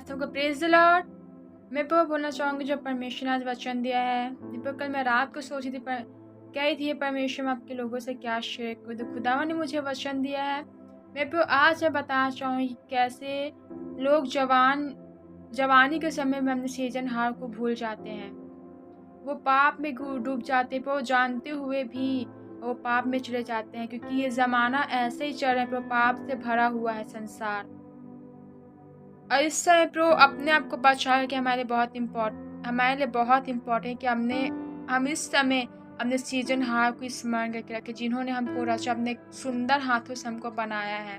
सबको praise the Lord. मैं प्रभु बोलना चाहूँगी जो परमेश्वर ने आज वचन दिया है। प्रभु कल मैं रात को सोची थी पर कह रही थी परमेश्वर मैं आपके लोगों से क्या शेयर करूँ, तो खुदावन ने मुझे वचन दिया है। मैं प्रभु आज मैं बताना चाहूँगी कैसे लोग जवानी के समय में अपने सृजनहार को भूल जाते हैं। वो पाप में डूब जाते हैं, पर वो जानते हुए भी वो पाप में चले जाते हैं, क्योंकि ये ज़माना ऐसे ही चल रहा है, पर पाप से भरा हुआ है संसार। और इस समय प्रो अपने आप को बचा के हमारे लिए बहुत इम्पोर्टेंट कि हम इस समय अपने सृजनहार को स्मरण करके रखें, जिन्होंने हमको रचा, अपने सुंदर हाथों से हमको बनाया है।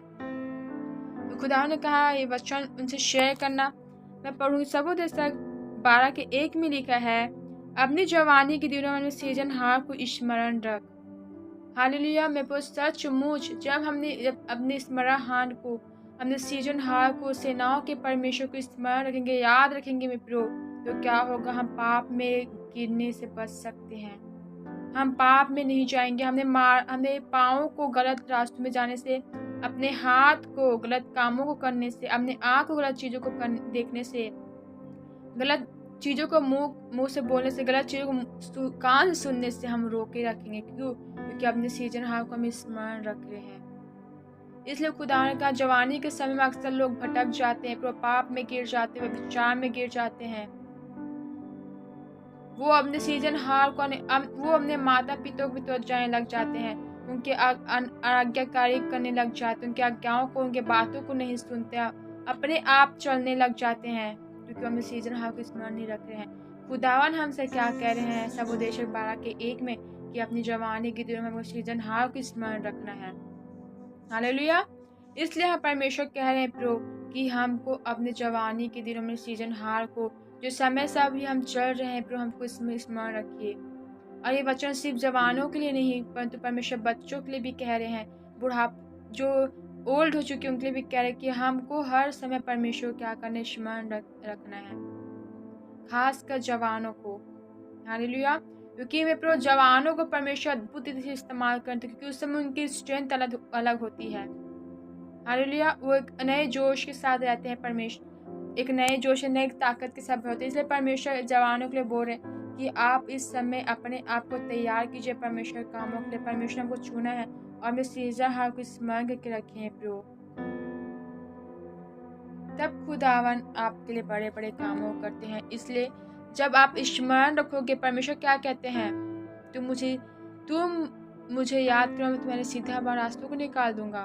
तो खुदा ने कहा ये वचन उनसे शेयर करना। मैं पढ़ूंगी। सबूत 12:1 में लिखा है, अपनी जवानी के दिनों में सृजनहार को स्मरण रख। हालेलुया। मैं सचमुच जब अपने स्मरण को, अपने सृजनहार को, सेनाओं के परमेश्वर को स्मरण रखेंगे, याद रखेंगे मैं प्रो, तो क्या होगा, हम पाप में गिरने से बच सकते हैं। हम पाप में नहीं जाएंगे। हमने पाँव को गलत रास्तों में जाने से, अपने हाथ को गलत कामों को करने से, अपने आँख को गलत चीज़ों को देखने से, गलत चीज़ों को मुंह से बोलने से, गलत चीज़ों को कान से सुनने से हम रोके रखेंगे। क्यों? क्योंकि अपने सृजनहार को हम स्मरण रख रहे हैं। इसलिए खुदा ने कहा जवानी के समय में अक्सर लोग भटक जाते हैं, पाप में गिर जाते हैं, व्यभिचार में गिर जाते हैं। वो अपने सृजनहार को वो अपने माता पिता को भी तो जाने लग जाते हैं, उनके आज्ञाकारी करने लग जाते हैं, उनकी आज्ञाओं को, उनके बातों को नहीं सुनते, अपने आप चलने लग जाते हैं, क्योंकि अपने सृजनहार को स्मरण नहीं रख रहे हैं। खुदावन हमसे क्या कह रहे हैं सबूत 12:1 में, कि अपनी जवानी के दिनों में हमें सृजनहार को स्मरण रखना है। हालेलुया। इसलिए हम परमेश्वर कह रहे हैं प्रभु कि हमको अपने जवानी के दिनों में सृजनहार को, जो समय से अभी हम चल रहे हैं प्रभु, हमको इसमें स्मरण रखिए। और ये वचन सिर्फ जवानों के लिए नहीं, परंतु परमेश्वर बच्चों के लिए भी कह रहे हैं, जो ओल्ड हो चुके उनके लिए भी कह रहे हैं कि हमको हर समय परमेश्वर क्या करने स्मरण रखना है, खासकर जवानों को। हालेलुया। क्योंकि मैं प्रभु जवानों को परमेश्वर अद्भुत रीति से इस्तेमाल करते, क्योंकि उस समय उनकी स्ट्रेंथ अलग होती है। हालेलुया। वो एक नए जोश के साथ रहते हैं, परमेश्वर एक नए जोश, नई ताकत के साथ होते हैं। इसलिए परमेश्वर जवानों के लिए बोल रहे हैं कि आप इस समय अपने आप को तैयार कीजिए परमेश्वर कामों के लिए। परमेश्वर हमको चुना है और हमें सृजनहार को स्मरण करके रखे हैं प्रभु। तब खुदावन आपके लिए बड़े बड़े कामों करते हैं। इसलिए जब आप स्मरण रखोगे, परमेश्वर क्या कहते हैं, तुम मुझे याद करो, मैं तुम्हारे सीधा रास्तों को निकाल दूंगा।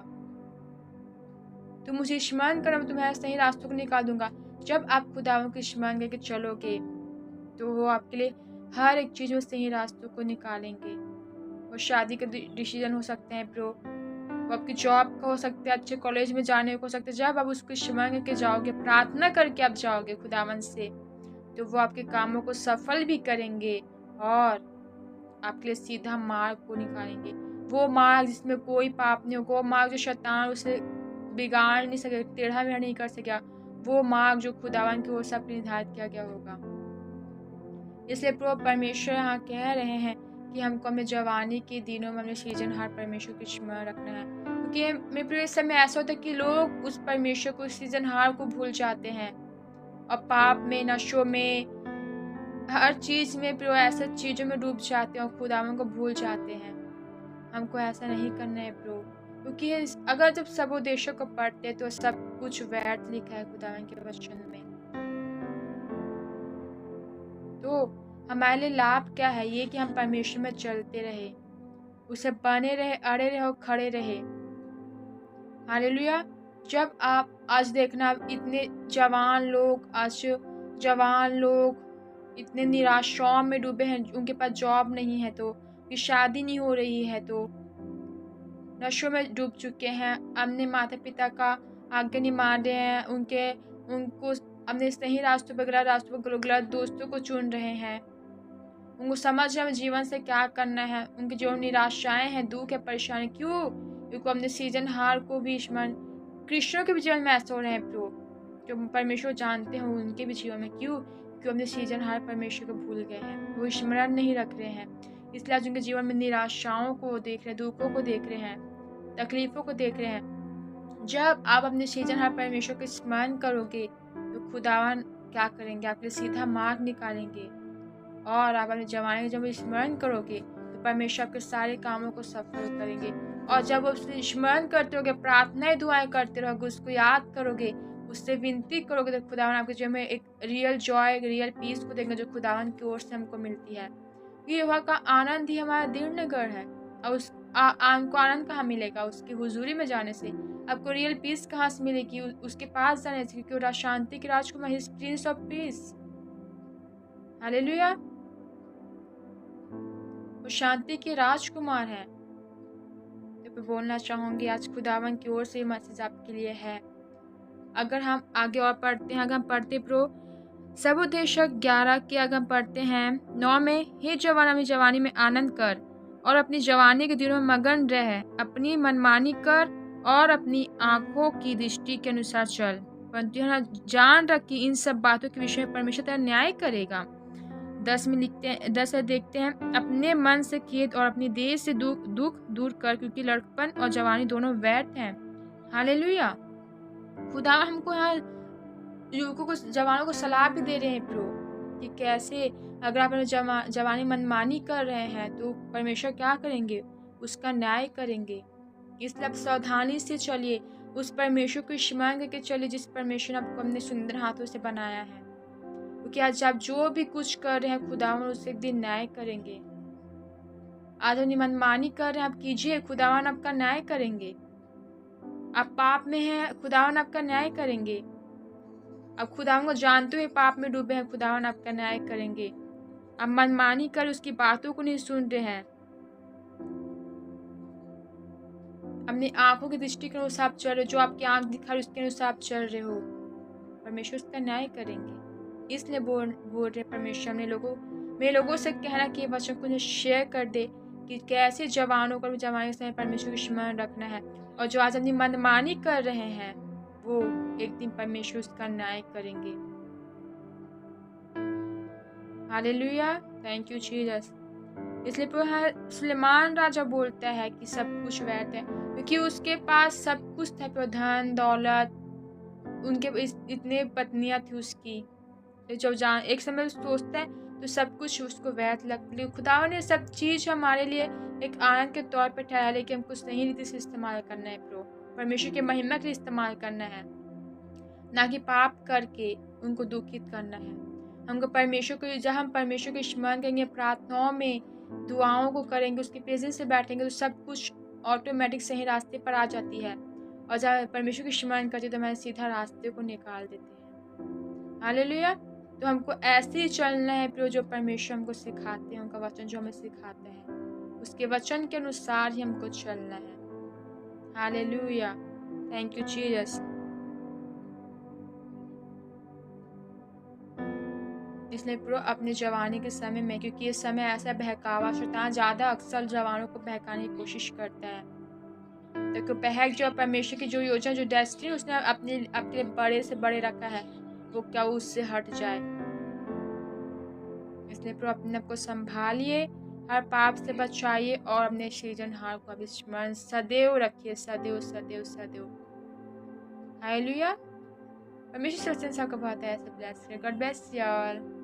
तुम मुझे स्मरण करो, मैं तुम्हारे सही रास्तों को निकाल दूंगा। जब आप खुदावन को स्मरण करके चलोगे, तो वो आपके लिए हर एक चीज में सही रास्तों को निकालेंगे। वो शादी के डिसीजन हो सकते हैं प्रो, वो आपकी जॉब का हो सकता है, अच्छे कॉलेज में जाने को हो सकता है। जब आप उसको स्मरण करके जाओगे, प्रार्थना करके आप जाओगे खुदावन से, तो वो आपके कामों को सफल भी करेंगे और आपके लिए सीधा मार्ग को निकालेंगे। वो मार्ग जिसमें कोई पाप नहीं होगा, वो मार्ग जो शैतान उसे बिगाड़ नहीं सके, टेढ़ा मेढ़ा नहीं कर सकेगा, वो मार्ग जो खुदावन की ओर से निर्धारित किया गया होगा। इसलिए प्रभु परमेश्वर यहाँ कह रहे हैं कि हमको हमें जवानी के दिनों में अपने सृजनहार परमेश्वर को स्मरण रखना है। क्योंकि मेरे समय ऐसा होता है कि लोग उस परमेश्वर को, सृजनहार को भूल जाते हैं और पाप में, नशों में, हर चीज में प्रभु ऐसे चीजों में डूब जाते हैं और खुदावन को भूल जाते हैं। हमको ऐसा नहीं करना है प्रभु, क्योंकि अगर जब सब उद्देश्यों को पढ़ते तो सब कुछ व्यर्थ लिखा है खुदावन के वचन में। तो हमारे लिए लाभ क्या है, ये कि हम परमेश्वर में चलते रहे, उसे बने रहे, अड़े रहे और खड़े रहे। हालेलुया। जब आप आज देखना, इतने जवान लोग इतने निराशाओं में डूबे हैं, उनके पास जॉब नहीं है, तो शादी नहीं हो रही है, तो नशों में डूब चुके हैं, अपने माता पिता का आज्ञा नहीं मान रहे हैं, उनको अपने सही रास्तों पर गलत दोस्तों को चुन रहे हैं। उनको समझ रहे जीवन से क्या करना है, उनकी जो निराशाएं हैं, दुख है, परेशानी, क्यों? क्योंकि अपने सृजनहार को भी स्मरण, कृष्णों के भी जीवन में ऐसा हो रहे हैं प्रभु, जो परमेश्वर जानते हैं उनके भी जीवन में, क्यों? क्योंकि अपने सृजनहार परमेश्वर को भूल गए हैं, वो स्मरण नहीं रख रहे हैं। इसलिए आज उनके जीवन में निराशाओं को देख रहे हैं, दुखों को देख रहे हैं, तकलीफों को देख रहे हैं। जब आप अपने सृजनहार परमेश्वर को स्मरण करोगे, तो खुदावन क्या करेंगे, आपके लिए सीधा मार्ग निकालेंगे। और आप अपने जवानी का जब स्मरण करोगे तो परमेश्वर आपके सारे कामों को सफल करेंगे। और जब उससे स्मरण करते रहोगे, प्रार्थनाएं दुआएं करते रहोगे, उसको याद करोगे, उससे विनती करोगे, तो खुदावन आपके जीवन में एक रियल जॉय, रियल पीस को देंगे जो खुदावन की ओर से हमको मिलती है। ये यहोवा का आनंद ही हमारा दीर्घ है। और उस हमको आनंद कहाँ मिलेगा? उसकी हुजूरी में जाने से। आपको रियल पीस कहाँ से मिलेगी? उसके पास जाने से, क्योंकि वो शांति के राजकुमार, his prince of peace. Hallelujah. वो शांति के राजकुमार है। तो बोलना चाहूंगी आज खुदावन की ओर से मैसेज आपके लिए है। अगर हम आगे और पढ़ते हैं, अगर हम पढ़ते प्रो सबोदेशक 11 के अगर हम पढ़ते हैं 9 में, हे जवान अपनी जवानी में आनंद कर और अपनी जवानी के दिनों में मगन रह, अपनी मनमानी कर और अपनी आंखों की दृष्टि के अनुसार चल, परंतु यह जान रख कि इन सब बातों के विषय में परमेश्वर तेरा न्याय करेगा। 10 में लिखते हैं, 10 में देखते हैं, अपने मन से खेद और अपनी देह से दुख दूर कर, क्योंकि लड़कपन और जवानी दोनों व्यर्थ हैं। हालेलुया। खुदा हमको यहाँ युवकों को, जवानों को सलाह भी दे रहे हैं प्रो कि कैसे अगर आप जवानी मनमानी कर रहे हैं तो परमेश्वर क्या करेंगे, उसका न्याय करेंगे। इसलिए आप सावधानी से चलिए, उस परमेश्वर को स्मरण करके चलिए जिस परमेश्वर ने आपको अपने सुंदर हाथों से बनाया है। क्योंकि आज आप जो भी कुछ कर रहे हैं खुदावन उससे एक दिन न्याय करेंगे। आज अपनी मनमानी कर रहे हैं, आप कीजिए, खुदावन आपका न्याय करेंगे। आप पाप में हैं, खुदावन आपका न्याय करेंगे। अब खुदावन को जानते हुए पाप में डूबे हैं, खुदावन आपका न्याय करेंगे। अब मनमानी कर उसकी बातों को नहीं सुन रहे हैं, अपनी आंखों की दृष्टि के अनुसार चल रहे, जो आपकी आंख दिखा रही उसके अनुसार आप चल रहे हो, परमेश्वर उसका न्याय करेंगे। इसलिए बोल रहे परमेश्वर मेरे लोगों से कहना कि ये वचन को शेयर कर दे कि कैसे जवानों को जवानी के समय परमेश्वर को स्मरण रखना है। और जो आज अपनी मनमानी कर रहे हैं वो एक दिन परमेश्वर उसका न्याय करेंगे। Hallelujah, thank you Jesus. इसलिए सुलेमान राजा बोलता है कि सब कुछ व्यर्थ है, क्योंकि उसके पास सब कुछ था, धन दौलत, उनके इतने पत्नियां थी उसकी। जब एक समय सोचता है तो सब कुछ उसको व्यर्थ लगती है। खुदा ने सब चीज हमारे लिए एक आनंद के तौर पर ठहराया, लेकिन हमको सही रीति से इस्तेमाल करना है प्रो, परमेश्वर के महिमा के लिए इस्तेमाल करना है, ना कि पाप करके उनको दुखित करना है। हमको परमेश्वर को, जब हम परमेश्वर को स्मरण करेंगे, प्रार्थनाओं में दुआओं को करेंगे, उसके प्रेजेंस से बैठेंगे, तो सब कुछ ऑटोमेटिक सही रास्ते पर आ जाती है। और जब परमेश्वर की स्मरण करते तो हमारे सीधा रास्ते को निकाल देते हैं। हालेलुया। तो हमको ऐसे ही चलना है प्रियो, जो परमेश्वर हमको सिखाते हैं, उनका वचन जो हमें सिखाते हैं, उसके वचन के अनुसार ही हमको चलना है। Hallelujah, thank you Jesus. इसलिए प्रो अपने जवानी के समय में, क्योंकि ये समय ऐसा बहकावा, शैतान ज़्यादा अक्सर जवानों को बहकाने की कोशिश करता है, तो बहक जो परमेश्वर की जो योजना, जो डेस्टिनी उसने अपने बड़े से बड़े रखा है, वो क्या उससे हट जाए। इसलिए प्रो अपने को संभालिए, हर पाप से बचाइए और अपने सृजनहार को अभी स्मरण सदैव रखिए, सदैव सदैव सदैव। हालेलुया। परमेश्वर सबको बहुत ऐसे ब्लेस करे। God bless you all.